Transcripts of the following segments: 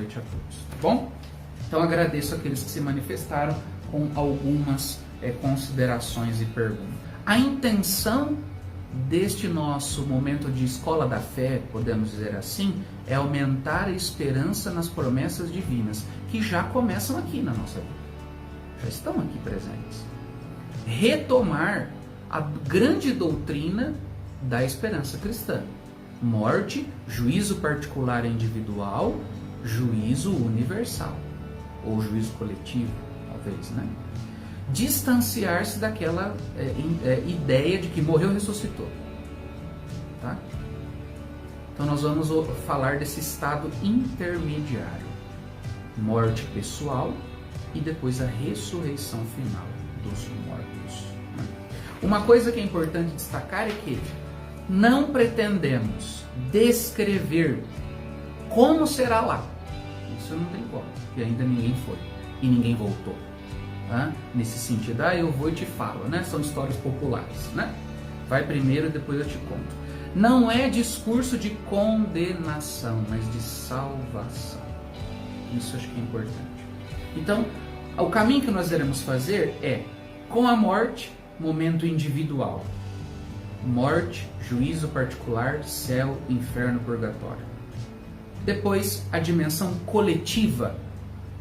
noite a todos, tá bom? Então agradeço aqueles que se manifestaram com algumas considerações e perguntas. A intenção deste nosso momento de escola da fé, podemos dizer assim, é aumentar a esperança nas promessas divinas, que já começam aqui na nossa vida, já estão aqui presentes. Retomar a grande doutrina da esperança cristã: morte, juízo particular e individual, juízo universal, ou juízo coletivo, talvez, né? Distanciar-se daquela ideia de que morreu e ressuscitou, tá? Então nós vamos falar desse estado intermediário: morte pessoal e depois a ressurreição final dos mortos, né? Uma coisa que é importante destacar é que não pretendemos descrever como será lá. Isso não tem como, porque ainda ninguém foi e ninguém voltou. Nesse sentido, eu vou e te falo, né? São histórias populares, né? Vai primeiro e depois eu te conto. Não é discurso de condenação, mas de salvação. Isso acho que é importante. Então, o caminho que nós iremos fazer é, com a morte, momento individual. Morte, juízo particular, céu, inferno, purgatório. Depois, a dimensão coletiva,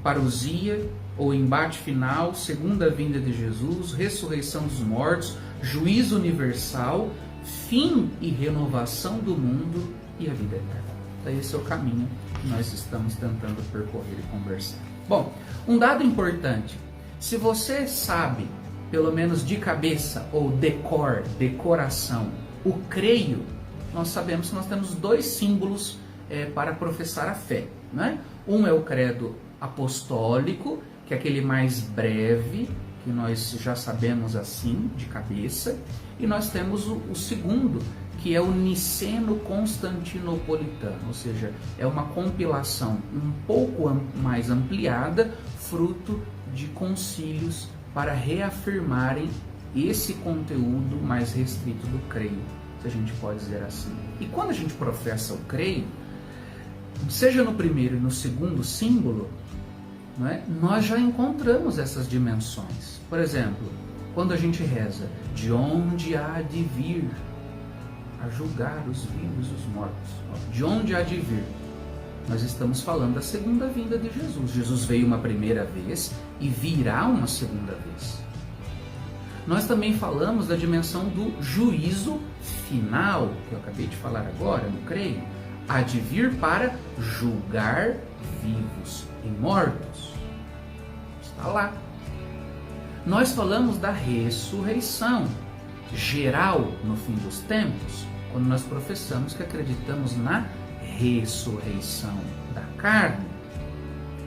parousia, ou embate final, segunda vinda de Jesus, ressurreição dos mortos, juízo universal, fim e renovação do mundo e a vida eterna. Então esse é o caminho que nós estamos tentando percorrer e conversar. Bom, um dado importante: se você sabe, pelo menos de cabeça ou decoração, o creio, nós sabemos que nós temos dois símbolos para professar a fé, né? Um é o credo apostólico, que é aquele mais breve, que nós já sabemos assim, de cabeça, e nós temos o segundo, que é o niceno-constantinopolitano, ou seja, é uma compilação um pouco mais ampliada, fruto de concílios para reafirmarem esse conteúdo mais restrito do creio, se a gente pode dizer assim. E quando a gente professa o creio, seja no primeiro e no segundo símbolo, não é? Nós já encontramos essas dimensões. Por exemplo, quando a gente reza, de onde há de vir a julgar os vivos e os mortos, de onde há de vir, nós estamos falando da segunda vinda de Jesus. Jesus veio uma primeira vez e virá uma segunda vez. Nós também falamos da dimensão do juízo final, que eu acabei de falar agora, no creio, há de vir para julgar vivos e mortos. Está lá. Nós falamos da ressurreição geral no fim dos tempos, quando nós professamos que acreditamos na ressurreição da carne.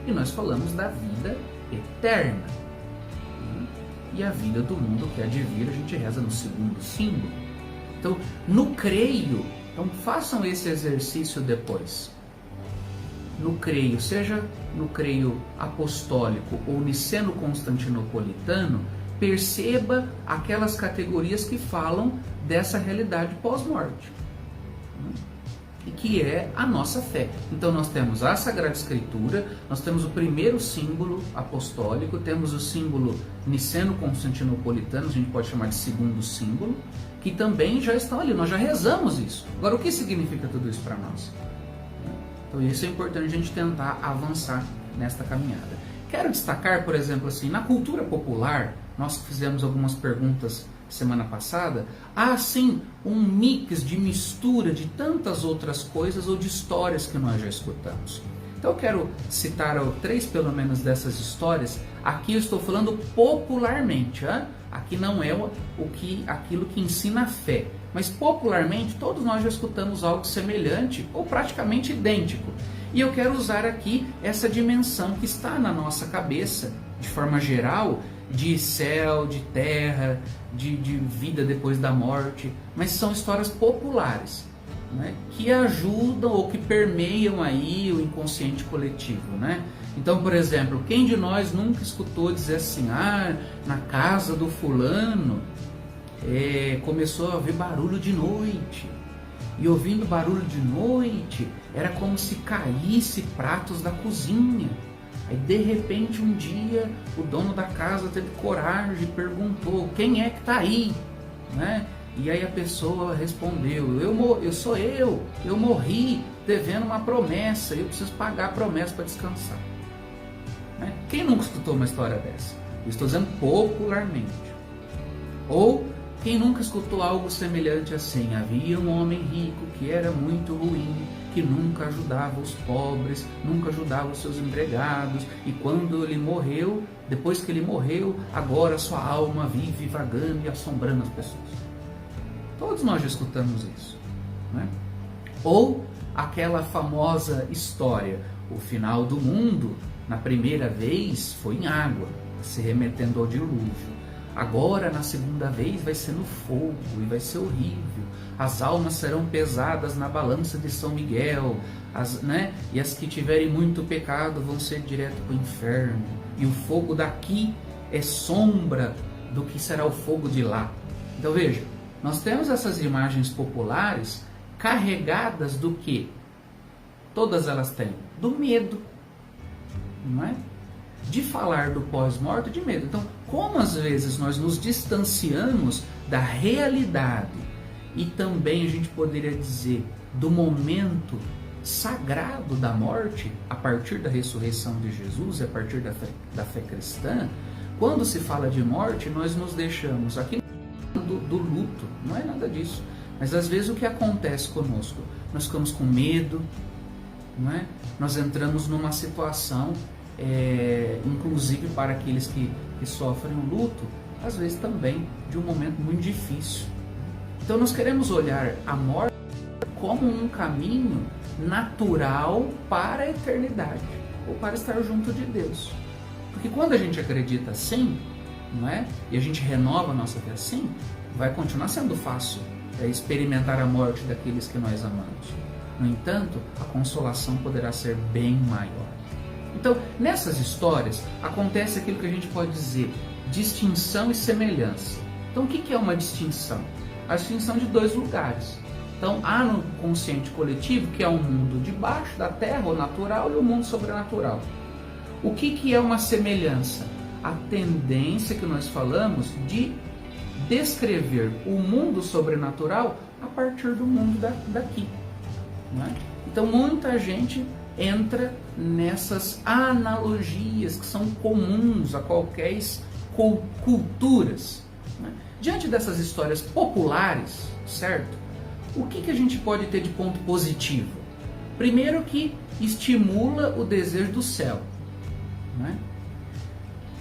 E nós falamos da vida eterna. E a vida do mundo que há de vir, a gente reza no segundo símbolo. Então, no creio, então façam esse exercício depois. No creio, seja no creio apostólico ou niceno-constantinopolitano, perceba aquelas categorias que falam dessa realidade pós-morte, e que é a nossa fé. Então nós temos a Sagrada Escritura, nós temos o primeiro símbolo apostólico, temos o símbolo niceno-constantinopolitano, a gente pode chamar de segundo símbolo, que também já estão ali, nós já rezamos isso. Agora, o que significa tudo isso para nós? Então isso é importante a gente tentar avançar nesta caminhada. Quero destacar, por exemplo, assim, na cultura popular, nós fizemos algumas perguntas semana passada, há sim um mix de mistura de tantas outras coisas ou de histórias que nós já escutamos. Então eu quero citar três pelo menos dessas histórias. Aqui eu estou falando popularmente, aqui não é aquilo que ensina a fé, mas popularmente todos nós já escutamos algo semelhante ou praticamente idêntico. E eu quero usar aqui essa dimensão que está na nossa cabeça, de forma geral, de céu, de terra, de vida depois da morte, mas são histórias populares, né, que ajudam ou que permeiam aí o inconsciente coletivo, né? Então, por exemplo, quem de nós nunca escutou dizer assim, na casa do fulano começou a haver barulho de noite, e ouvindo barulho de noite, era como se caísse pratos da cozinha. Aí de repente um dia o dono da casa teve coragem e perguntou: quem é que está aí? Né? E aí a pessoa respondeu: eu morri devendo uma promessa, eu preciso pagar a promessa para descansar. Né? Quem nunca escutou uma história dessa? Eu estou dizendo popularmente. Ou quem nunca escutou algo semelhante assim? Havia um homem rico que era muito ruim, que nunca ajudava os pobres, nunca ajudava os seus empregados, e quando ele morreu, depois que ele morreu, agora sua alma vive vagando e assombrando as pessoas. Todos nós já escutamos isso, né? Ou aquela famosa história: o final do mundo, na primeira vez, foi em água, se remetendo ao dilúvio. Agora, na segunda vez, vai ser no fogo e vai ser horrível. As almas serão pesadas na balança de São Miguel, e as que tiverem muito pecado vão ser direto para o inferno. E o fogo daqui é sombra do que será o fogo de lá. Então veja, nós temos essas imagens populares carregadas do que? Todas elas têm do medo, não é? De falar do pós-morte, de medo. Então, como às vezes nós nos distanciamos da realidade e também a gente poderia dizer do momento sagrado da morte, a partir da ressurreição de Jesus, a partir da fé cristã, quando se fala de morte, nós nos deixamos aqui do luto, não é nada disso. Mas às vezes o que acontece conosco? Nós ficamos com medo, não é? Nós entramos numa situação, inclusive para aqueles que sofrem o luto, às vezes também de um momento muito difícil. Então nós queremos olhar a morte como um caminho natural para a eternidade, ou para estar junto de Deus. Porque quando a gente acredita assim, não é? E a gente renova a nossa fé assim, vai continuar sendo fácil experimentar a morte daqueles que nós amamos. No entanto, a consolação poderá ser bem maior. Então, nessas histórias, acontece aquilo que a gente pode dizer, distinção e semelhança. Então, o que é uma distinção? A distinção de dois lugares. Então, há no consciente coletivo, que é um mundo debaixo da terra, o natural, e o mundo sobrenatural. O que é uma semelhança? A tendência que nós falamos de descrever o mundo sobrenatural a partir do mundo daqui. Não é? Então, muita gente entra nessas analogias que são comuns a qualquer culturas. Né? Diante dessas histórias populares, certo? O que a gente pode ter de ponto positivo? Primeiro, que estimula o desejo do céu. Né?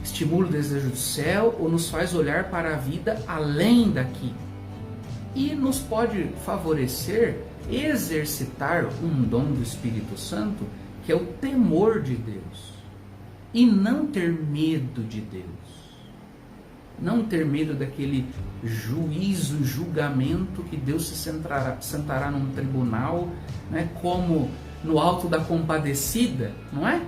Estimula o desejo do céu, ou nos faz olhar para a vida além daqui. E nos pode favorecer exercitar um dom do Espírito Santo, que é o temor de Deus, e não ter medo de Deus, não ter medo daquele juízo, julgamento que Deus se sentará num tribunal, né, como no Alto da Compadecida, não é?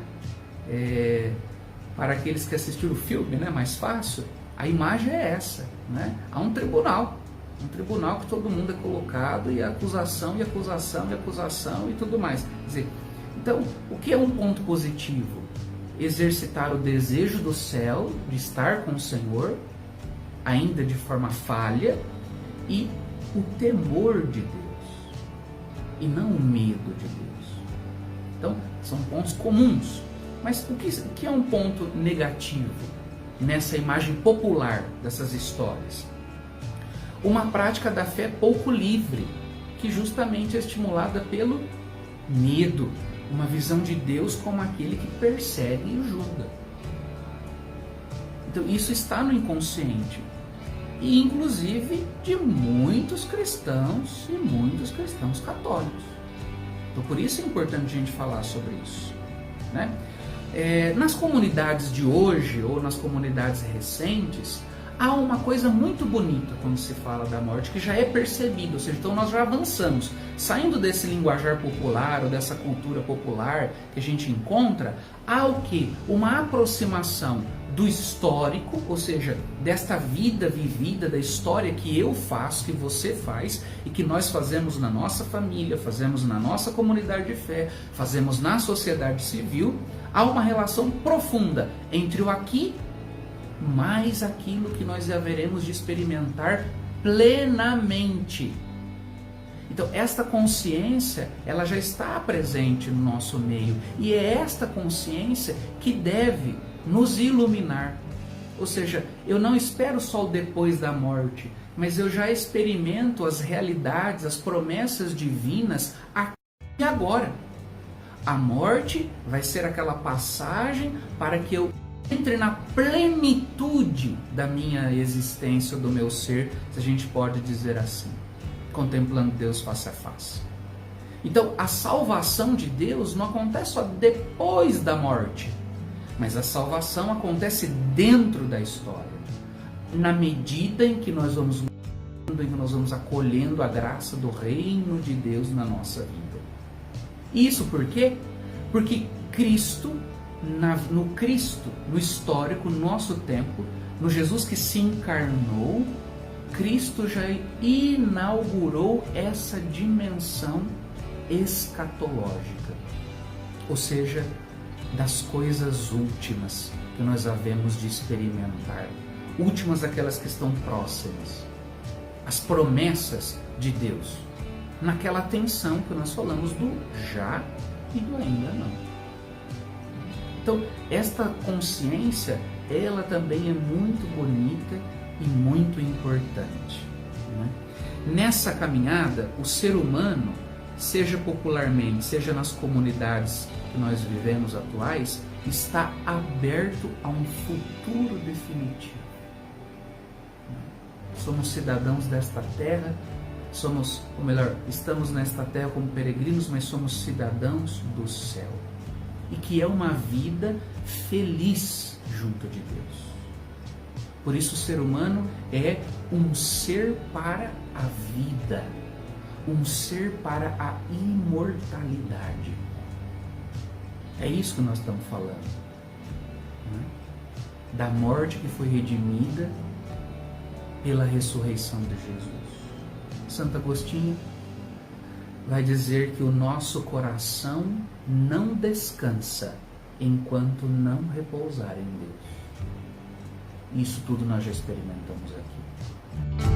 Para aqueles que assistiram o filme, né, mais fácil, a imagem é essa, né? Há um tribunal que todo mundo é colocado, e acusação, e acusação, e acusação, e tudo mais. Quer dizer, então, o que é um ponto positivo? Exercitar o desejo do céu, de estar com o Senhor, ainda de forma falha, e o temor de Deus, e não o medo de Deus. Então, são pontos comuns. Mas o que é um ponto negativo nessa imagem popular dessas histórias? Uma prática da fé pouco livre, que justamente é estimulada pelo medo, uma visão de Deus como aquele que persegue e julga. Então isso está no inconsciente, e inclusive de muitos cristãos e muitos cristãos católicos. Então por isso é importante a gente falar sobre isso, né? Nas comunidades de hoje, ou nas comunidades recentes, há uma coisa muito bonita quando se fala da morte, que já é percebido, ou seja, então nós já avançamos, saindo desse linguajar popular, ou dessa cultura popular que a gente encontra, há o quê? Uma aproximação do histórico, ou seja, desta vida vivida, da história que eu faço, que você faz e que nós fazemos na nossa família, fazemos na nossa comunidade de fé, fazemos na sociedade civil. Há uma relação profunda entre o aqui mais aquilo que nós haveremos de experimentar plenamente. Então, esta consciência, ela já está presente no nosso meio, e é esta consciência que deve nos iluminar. Ou seja, eu não espero só o depois da morte, mas eu já experimento as realidades, as promessas divinas aqui e agora. A morte vai ser aquela passagem para que eu entre na plenitude da minha existência, do meu ser, se a gente pode dizer assim, contemplando Deus face a face. Então, a salvação de Deus não acontece só depois da morte, mas a salvação acontece dentro da história, na medida em que nós vamos acolhendo a graça do reino de Deus na nossa vida. Isso por quê? Porque Cristo, no histórico, no nosso tempo, no Jesus que se encarnou, Cristo já inaugurou essa dimensão escatológica, ou seja, das coisas últimas que nós havemos de experimentar, últimas aquelas que estão próximas, as promessas de Deus, naquela tensão que nós falamos do já e do ainda não. Então, esta consciência, ela também é muito bonita e muito importante, né? Nessa caminhada, o ser humano, seja popularmente, seja nas comunidades que nós vivemos atuais, está aberto a um futuro definitivo. Somos cidadãos desta terra, estamos nesta terra como peregrinos, mas somos cidadãos do céu. E que é uma vida feliz junto de Deus. Por isso o ser humano é um ser para a vida, um ser para a imortalidade. É isso que nós estamos falando, né? Da morte que foi redimida pela ressurreição de Jesus. Santo Agostinho vai dizer que o nosso coração não descansa enquanto não repousar em Deus. Isso tudo nós já experimentamos aqui.